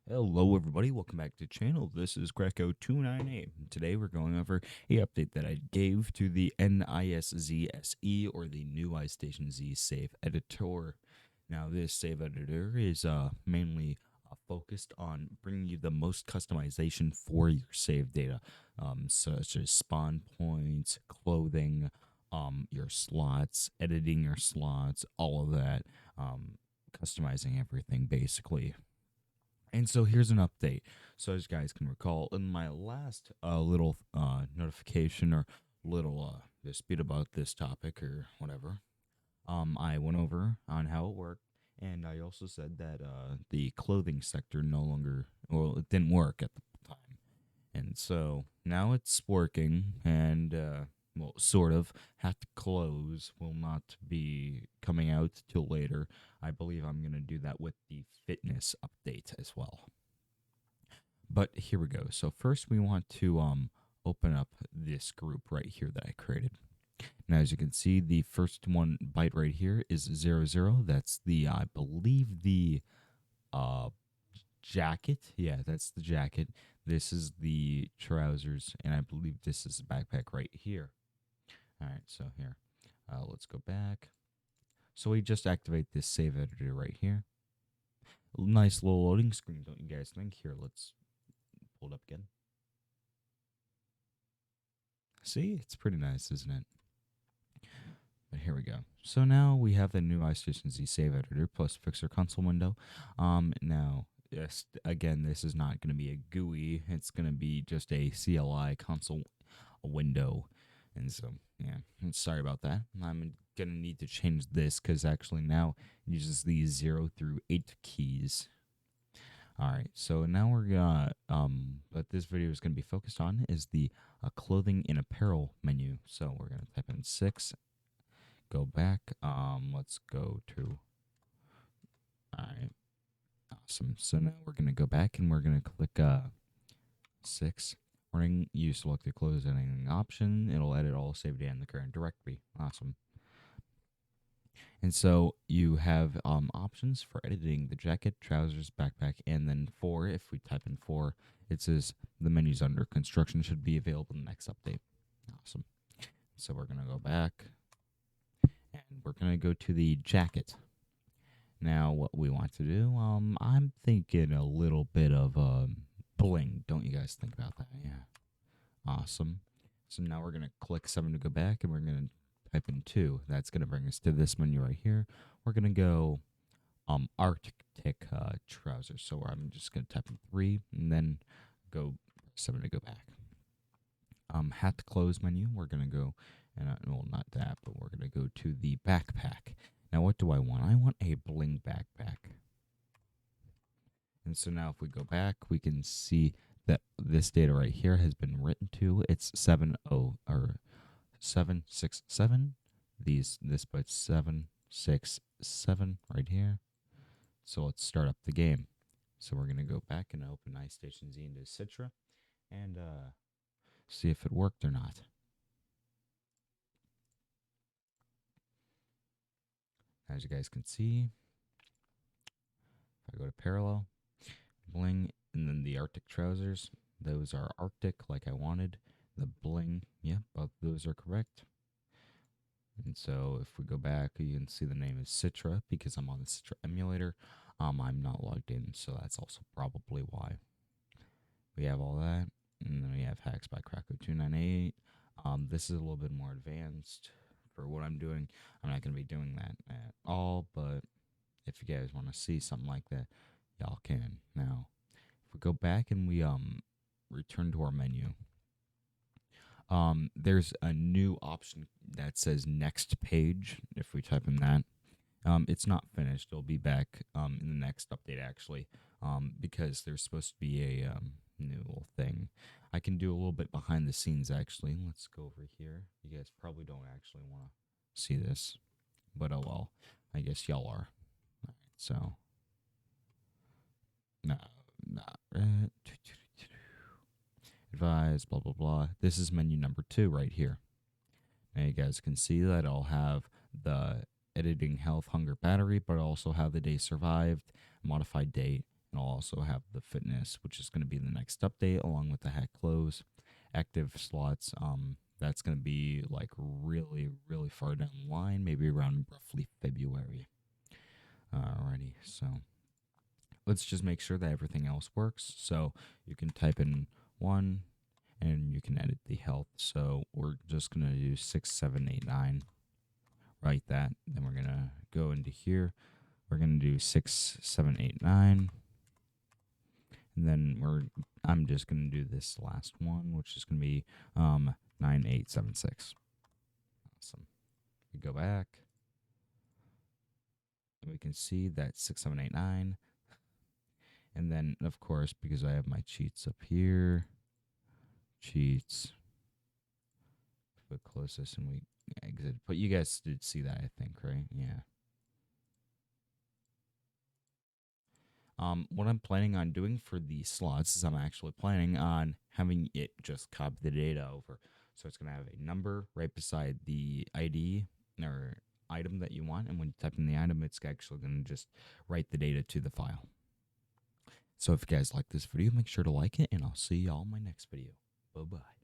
Hello everybody, welcome back to the channel. This is Greco298. Today we're going over a update that I gave to the NISZSE, or the new iStation Z Save-Editor. Now this Save-Editor is mainly focused on bringing you the most customization for your save data, such as spawn points, clothing, your slots, editing your slots, all of that, customizing everything basically. And so here's an update. So as you guys can recall, in my last little notification or little dispute about this topic or whatever, I went over on how it worked, and I also said that the clothing sector no longer, well, it didn't work at the time. And so now it's working, and well, sort of. Hat to Close will not be coming out till later. I believe I'm going to do that with the fitness update as well. But here we go. So first we want to open up this group right here that I created. Now, as you can see, the first one byte right here is 00. That's the, I believe, the uh, jacket. Yeah, that's the jacket. This is the trousers, and I believe this is the backpack right here. All right, so here, let's go back. So we just activate this save editor right here. Nice little loading screen, don't you guys think? Here, let's pull it up again. See, it's pretty nice, isn't it? But here we go. So now we have the new iStation Z Save-Editor plus Fixer console window. Now, yes, again, this is not going to be a GUI. It's going to be just a CLI console window. And so, yeah, sorry about that. I'm going to need to change this because actually now it uses these 0 through 8 keys. All right, so now we're gonna, what this video is gonna be focused on is the clothing and apparel menu. So we're gonna type in 6, go back, let's go to, all right, awesome. So now we're gonna go back and we're gonna click 6. Warning, you select the clothing option, it'll edit all saved data in the current directory. Awesome. And so you have options for editing the jacket, trousers, backpack, and then 4. If we type in 4, it says the menus under construction should be available in the next update. Awesome. So we're going to go back, and we're going to go to the jacket. Now, what we want to do, I'm thinking a little bit of bling. Don't you guys think about that? Yeah. Awesome. So now we're going to click 7 to go back, and we're going to type in 2. That's going to bring us to this menu right here. We're going to go Arctic trousers. So I'm just going to type in 3 and then go 7 to go back. Hat to close menu. We're going to go, and well, not that, but we're going to go to the backpack. Now, what do I want? I want a bling backpack. And so now if we go back, we can see that this data right here has been written to. It's 767. This byte's 767 right here. So let's start up the game. So we're gonna go back and open iStation Z into Citra and see if it worked or not. As you guys can see, if I go to parallel, bling, and then the Arctic trousers, those are Arctic like I wanted. The bling, yeah, both those are correct. And so if we go back, you can see the name is Citra because I'm on the Citra emulator. I'm not logged in, so that's also probably why. We have all that, and then we have hacks by Krakow298. This is a little bit more advanced for what I'm doing. I'm not going to be doing that at all, but if you guys want to see something like that, y'all can. Now, if we go back and we return to our menu, there's a new option that says next page. If we type in that, it's not finished. It'll be back in the next update actually, because there's supposed to be a new little thing. I can do a little bit behind the scenes actually. Let's go over here. You guys probably don't actually want to see this, but oh well. I guess y'all are. All right, so no, not advise, blah blah blah. This is menu number 2 right here. Now you guys can see that I'll have the editing health, hunger, battery, but also have the day survived, modified date, I'll also have the fitness, which is going to be the next update, along with the hack close, active slots. That's going to be like really, really far down the line, maybe around roughly February. Alrighty, so let's just make sure that everything else works. So you can type in 1 and you can edit the health. So we're just going to do 6789. Write that. Then we're going to go into here. We're going to do 6789. And then I'm just going to do this last one, which is going to be 9876. Awesome. We go back. And we can see that 6789. And then, of course, because I have my cheats up here, cheats, put closest, and we exit. But you guys did see that, I think, right? Yeah. What I'm planning on doing for the slots is I'm actually planning on having it just copy the data over. So it's going to have a number right beside the ID or item that you want. And when you type in the item, it's actually going to just write the data to the file. So if you guys like this video, make sure to like it, and I'll see y'all in my next video. Bye-bye.